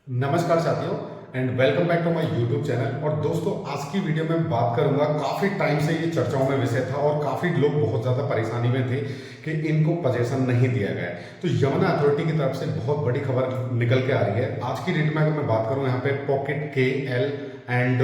नमस्कार साथियों and welcome back to my YouTube channel. और दोस्तों, आज की वीडियो में बात करूंगा, काफ़ी टाइम से ये चर्चाओं में विषय था और काफ़ी लोग बहुत ज़्यादा परेशानी में थे कि इनको पोजीशन नहीं दिया गया है। तो यमुना अथॉरिटी की तरफ से बहुत बड़ी खबर निकल के आ रही है। आज की डेट में अगर मैं बात करूं यहाँ पे पॉकेट के एल एंड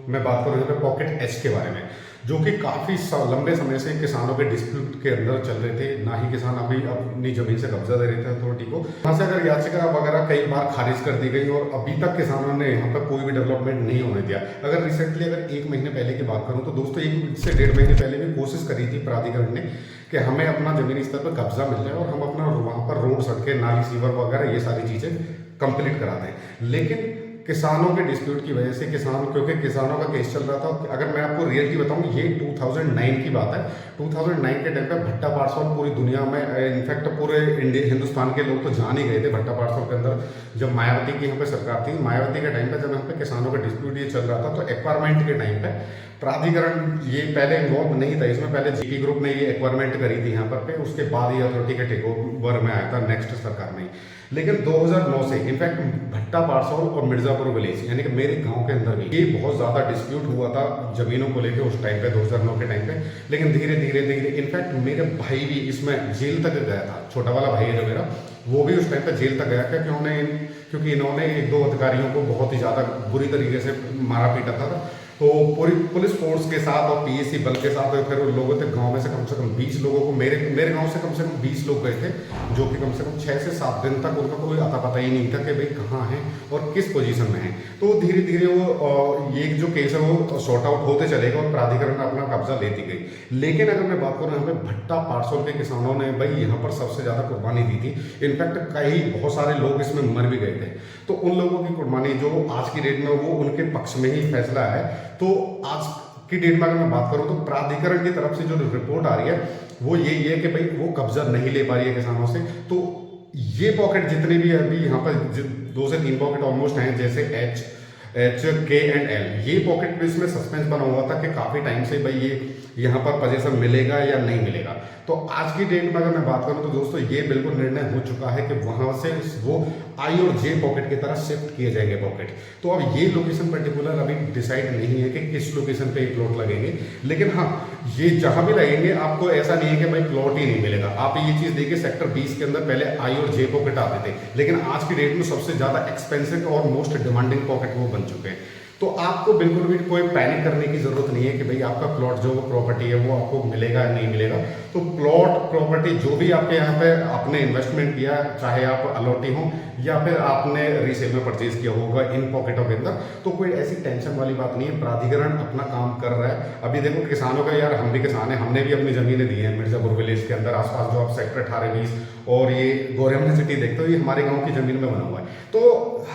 मैं बात करूं यहाँ पे पॉकेट एच के बारे में, जो कि काफ़ी लंबे समय से किसानों के डिस्प्यूट के अंदर चल रहे थे। ना ही किसान अभी अपनी जमीन से कब्जा दे रहे थे अथॉरिटी को। वहाँ से अगर याचिका वगैरह कई बार खारिज कर दी गई और अभी तक किसानों ने यहाँ पर कोई भी डेवलपमेंट नहीं होने दिया। अगर रिसेंटली अगर 1 महीने पहले की बात करूँ तो दोस्तों 1 से 1.5 महीने पहले भी कोशिश करी थी प्राधिकरण ने कि हमें अपना जमीनी स्तर पर कब्जा मिल जाए और हम अपना वहाँ पर रोड, सड़कें, नाली, सीवर वगैरह ये सारी चीज़ें कंप्लीट करा दें। लेकिन किसानों के डिस्प्यूट की वजह से क्योंकि किसानों का केस चल रहा था। अगर मैं आपको रियलिटी बताऊं, ये 2009 की बात है। 2009 के टाइम पे भट्टा पार्सल पूरी दुनिया में, इनफैक्ट पूरे हिंदुस्तान के लोग तो जान ही गए थे भट्टा पार्सल के अंदर। जब मायावती की यहाँ पे सरकार थी, मायावती के टाइम पे जब यहाँ पे किसानों का डिस्प्यूट ये चल रहा था, तो एक्वायरमेंट के टाइम पे प्राधिकरण ये पहले इन्वॉल्व नहीं था इसमें। पहले जीपी ग्रुप ने ये एक्वायरमेंट करी थी यहाँ पर पे, उसके बाद ये अथॉरिटी के टेक ओवर में आया था नेक्स्ट सरकार में। लेकिन 2009 से इनफैक्ट भट्टा पारसौल और मिर्जापुर विलेज यानी कि मेरे गांव के अंदर भी ये बहुत ज़्यादा डिस्प्यूट हुआ था जमीनों को लेकर उस टाइम पे, 2009 के टाइम पे। लेकिन धीरे धीरे धीरे इनफैक्ट मेरे भाई भी इसमें जेल तक गया था। छोटा वाला भाई है जो मेरा, वो भी उस टाइम पे जेल तक गया था क्योंकि इन्होंने 1-2 अधिकारियों को बहुत ही ज़्यादा बुरी तरीके से मारा पीटा था। तो पूरी पुलिस फोर्स के साथ और पीएससी बल के साथ फिर उन लोगों थे। गांव में से कम 20 लोगों को, मेरे गांव से कम 20 लोग गए थे, जो कि कम से कम 6 से 7 दिन तक उनका कोई अता पता ही नहीं था कि भाई कहाँ हैं और किस पोजीशन में हैं। तो धीरे धीरे वो ये जो केस है वो सॉर्ट आउट होते चलेगा और प्राधिकरण ने अपना कब्जा लेती गई। लेकिन अगर मैं बात करूँ यहाँ पे भट्टा पार्सल के किसानों ने भाई यहाँ पर सबसे ज़्यादा कुर्बानी दी थी। इनफैक्ट बहुत सारे लोग इसमें मर भी गए थे। तो उन लोगों की कुर्बानी जो आज की डेट में वो उनके पक्ष में ही फैसला है। तो आज की डेट में अगर मैं बात करूं तो प्राधिकरण की तरफ से जो रिपोर्ट आ रही है वो यही है कि भाई वो कब्जा नहीं ले पा रही है किसानों से। तो ये पॉकेट जितने भी अभी यहाँ पर 2 से 3 पॉकेट ऑलमोस्ट हैं, जैसे एच के एंड एल, ये पॉकेट पे इसमें सस्पेंस बना हुआ था कि काफ़ी टाइम से भाई ये यहाँ पर पोजीशन मिलेगा या नहीं मिलेगा। तो आज की डेट में अगर मैं बात करूँ तो दोस्तों ये बिल्कुल निर्णय हो चुका है कि वहाँ से वो आई और जे पॉकेट की तरह शिफ्ट किए जाएंगे पॉकेट। तो अब ये लोकेशन पर्टिकुलर अभी डिसाइड नहीं है कि किस लोकेशन पे प्लॉट लगेंगे। लेकिन हाँ, ये जहाँ भी लगेंगे आपको ऐसा नहीं है कि भाई प्लॉट ही नहीं मिलेगा। आप ये चीज़ देखिए, सेक्टर 20 के अंदर पहले आई और जे पॉकेट आते थे, लेकिन आज की डेट में सबसे ज़्यादा एक्सपेंसिव और मोस्ट डिमांडिंग पॉकेट वो बन चुके हैं। तो आपको बिल्कुल भी कोई पैनिक करने की जरूरत नहीं है कि भाई आपका प्लॉट जो प्रॉपर्टी है वो आपको मिलेगा या नहीं मिलेगा। तो प्लॉट प्रॉपर्टी जो भी आपके यहाँ पे आपने इन्वेस्टमेंट किया, चाहे आप अलॉटी हो या फिर आपने रीसेल में परचेज किया होगा इन पॉकेटों के अंदर, तो कोई ऐसी टेंशन वाली बात नहीं है। प्राधिकरण अपना काम कर रहा है। अभी देखो किसानों का, यार हम भी किसान हैं, हमने भी अपनी जमीनें दी हैं मिर्जापुर विलेज के अंदर आसपास, जो आप सेक्टर 18-20 और ये गौरव सिटी देखते हो, ये हमारे गाँव की जमीन में बना हुआ है। तो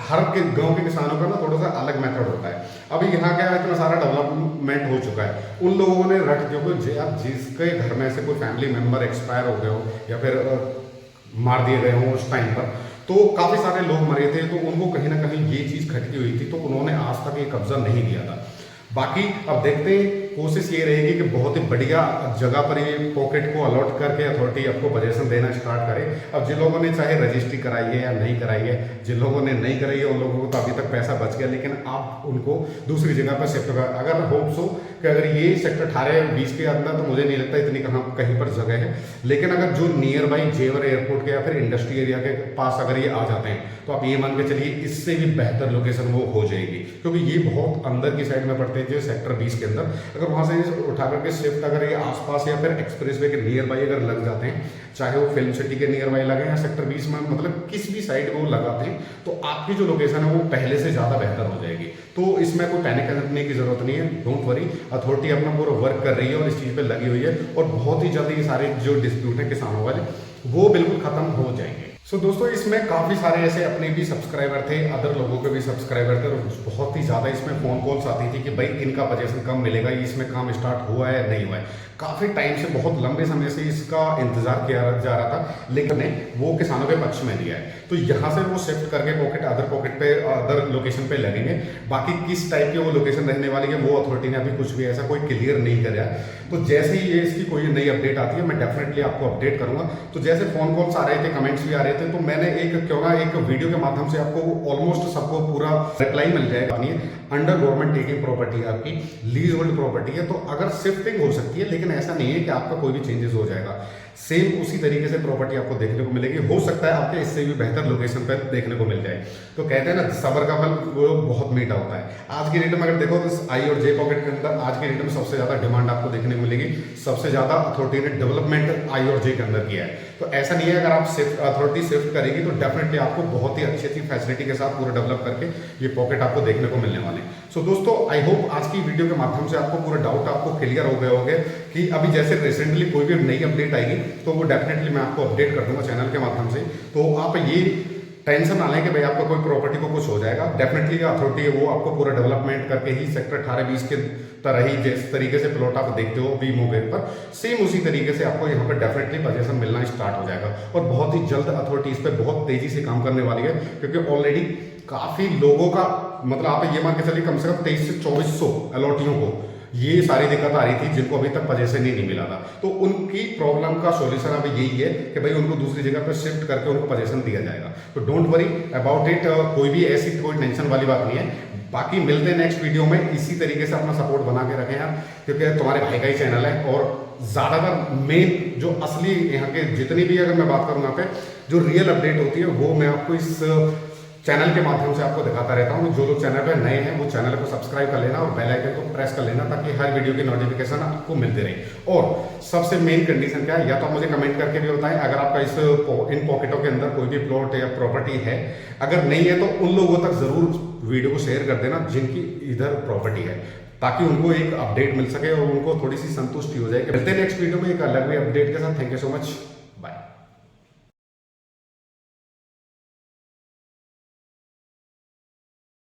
हर गांव के किसानों का ना थोड़ा सा अलग मेथड होता है। अभी यहाँ क्या है, इतना सारा डेवलपमेंट हो चुका है, उन लोगों ने रख दिया आप जिसके घर में से कोई फैमिली मेंबर एक्सपायर हो गए हो या फिर मार दिए गए हो उस टाइम पर, तो काफ़ी सारे लोग मरे थे, तो उनको कहीं ना कहीं ये चीज़ खटकी हुई थी, तो उन्होंने आज तक ये कब्जा नहीं दिया था। बाकी अब देखते हैं, कोशिश ये रहेगी कि बहुत ही बढ़िया जगह पर ये पॉकेट को अलॉट करके अथॉरिटी आपको पोजीशन देना स्टार्ट करे। अब जिन लोगों ने चाहे रजिस्ट्री कराई है या नहीं कराई है, जिन लोगों ने नहीं कराई है उन लोगों को तो अभी तक पैसा बच गया, लेकिन आप उनको दूसरी जगह पर शिफ्ट कर, अगर होप्स हो कि अगर ये सेक्टर 18-20 के अंदर, तो मुझे नहीं लगता इतनी कहीं पर जगह है। लेकिन अगर जो नियर बाई जेवर एयरपोर्ट के या फिर इंडस्ट्री एरिया के पास अगर ये आ जाते हैं, तो आप ये मान के चलिए इससे भी बेहतर लोकेशन वो हो जाएगी, क्योंकि ये बहुत अंदर की साइड में पड़ते हैं जो सेक्टर 20 के अंदर। अगर वहाँ से उठा करके शिफ्ट अगर ये आसपास या फिर एक्सप्रेसवे के नियर बाई अगर लग जाते हैं, चाहे वो फिल्म सिटी के नियर बाई लगे या सेक्टर 20 में, मतलब किस भी साइड में वो लगाते हैं, तो आपकी जो लोकेशन है वो पहले से ज़्यादा बेहतर हो जाएगी। तो इसमें कोई पैनिक करने की जरूरत नहीं है, डोंट वरी। अथॉरिटी अपना पूरा वर्क कर रही है और इस चीज़ पे लगी हुई है, और बहुत ही जल्दी ये सारे जो डिस्प्यूट हैं किसानों वाले वो बिल्कुल खत्म हो जाएंगे। सो दोस्तों, इसमें काफ़ी सारे ऐसे अपने भी सब्सक्राइबर थे, अदर लोगों के भी सब्सक्राइबर थे, और बहुत ही ज़्यादा इसमें फ़ोन कॉल्स आती थी कि भाई इनका पोजीशन कब मिलेगा, इसमें काम स्टार्ट हुआ है या नहीं हुआ है। काफ़ी टाइम से, बहुत लंबे समय से इसका इंतजार किया जा रहा था, लेकिन वो किसानों के पक्ष में दिया है। तो यहाँ से वो शिफ्ट करके पॉकेट पे अदर लोकेशन पे लगेंगे। बाकी किस टाइप की वो लोकेशन रहने वाली है वो अथॉरिटी ने अभी कुछ भी ऐसा कोई क्लियर नहीं कराया। तो जैसे ही ये इसकी कोई नई अपडेट आती है मैं डेफिनेटली आपको अपडेट करूंगा। तो जैसे फोन कॉल्स आ रहे थे, कमेंट्स भी आ रहे थे, तो मैंने एक वीडियो के माध्यम से आपको ऑलमोस्ट सबको पूरा रिप्लाई मिल जाएगा। अंडर गवर्नमेंट टेकिंग प्रॉपर्टी है, आपकी लीज होल्ड प्रॉपर्टी है, तो अगर शिफ्टिंग हो सकती है, लेकिन ऐसा नहीं है कि आपका कोई भी चेंजेस हो जाएगा। सेम उसी तरीके से प्रॉपर्टी आपको देखने को मिलेगी। हो सकता है आपके इससे भी बेहतर लोकेशन पर देखने को मिल जाए। तो कहते हैं ना, सबर का फल वो बहुत मीठा होता है। आज की डेट में अगर देखो तो आई और जे पॉकेट के अंदर आज की डेट में सबसे ज्यादा डिमांड आपको देखने को मिलेगी। सबसे ज्यादा अथॉरिटी ने डेवलपमेंट आई और जे के अंदर किया है। तो ऐसा नहीं है, अगर आप अथॉरिटी शिफ्ट करेगी तो डेफिनेटली आपको बहुत ही अच्छी अच्छी फैसिलिटी के साथ पूरा डेवलप करके ये पॉकेट आपको देखने को मिलने वाले। सो दोस्तों, आई होप आज की वीडियो के माध्यम से आपको पूरा डाउट आपको क्लियर हो गए होंगे कि अभी जैसे रिसेंटली कोई भी नई अपडेट आएगी तो वो डेफिनेटली मैं आपको अपडेट कर दूंगा चैनल के माध्यम से। तो आप ये टेंशन ना लें कि भाई आपका कोई प्रॉपर्टी को कुछ हो जाएगा। डेफिनेटली अथॉरिटी है वो आपको पूरा डेवलपमेंट करके ही सेक्टर 18-20 के तरह ही जिस तरीके से प्लॉट आप देखते हो बी मोबाइल पर, सेम उसी तरीके से आपको यहाँ पर डेफिनेटली पोजीशन मिलना स्टार्ट हो जाएगा। और बहुत ही जल्द अथॉरिटी इस पर बहुत तेजी से काम करने वाली है, क्योंकि ऑलरेडी काफी लोगों का मतलब आप ये मान के चलिए कम से कम 2300 से 2400 अलॉटियों को ये सारी दिक्कत आ रही थी जिनको अभी तक पोजीशन ही नहीं मिला था। तो उनकी प्रॉब्लम का सॉल्यूशन अभी यही है कि भाई उनको दूसरी जगह पर शिफ्ट करके उनको पोजीशन दिया जाएगा। तो डोंट वरी अबाउट इट, कोई भी ऐसी कोई टेंशन वाली बात नहीं है। बाकी मिलते हैं नेक्स्ट वीडियो में। इसी तरीके से अपना सपोर्ट बना के रखें यार, क्योंकि तुम्हारे भाई का ही चैनल है। और ज़्यादातर मेन जो असली यहाँ के जितनी भी अगर मैं बात करूँ यहाँ पे जो रियल अपडेट होती है वो मैं आपको इस चैनल के माध्यम से आपको दिखाता रहता हूँ। जो लोग चैनल पर नए हैं वो चैनल को सब्सक्राइब कर लेना और बेल आइकन को प्रेस कर लेना, ताकि हर वीडियो की नोटिफिकेशन आपको मिलती रहे। और सबसे मेन कंडीशन क्या है, या तो आप मुझे कमेंट करके भी बताएं अगर आपका इन पॉकेटों के अंदर कोई भी प्लॉट या प्रॉपर्टी है। अगर नहीं है तो उन लोगों तक जरूर वीडियो को शेयर कर देना जिनकी इधर प्रॉपर्टी है, ताकि उनको एक अपडेट मिल सके और उनको थोड़ी सी संतुष्टि हो जाए। मिलते हैं नेक्स्ट वीडियो में एक अलग भी अपडेट के साथ। Thank you so much.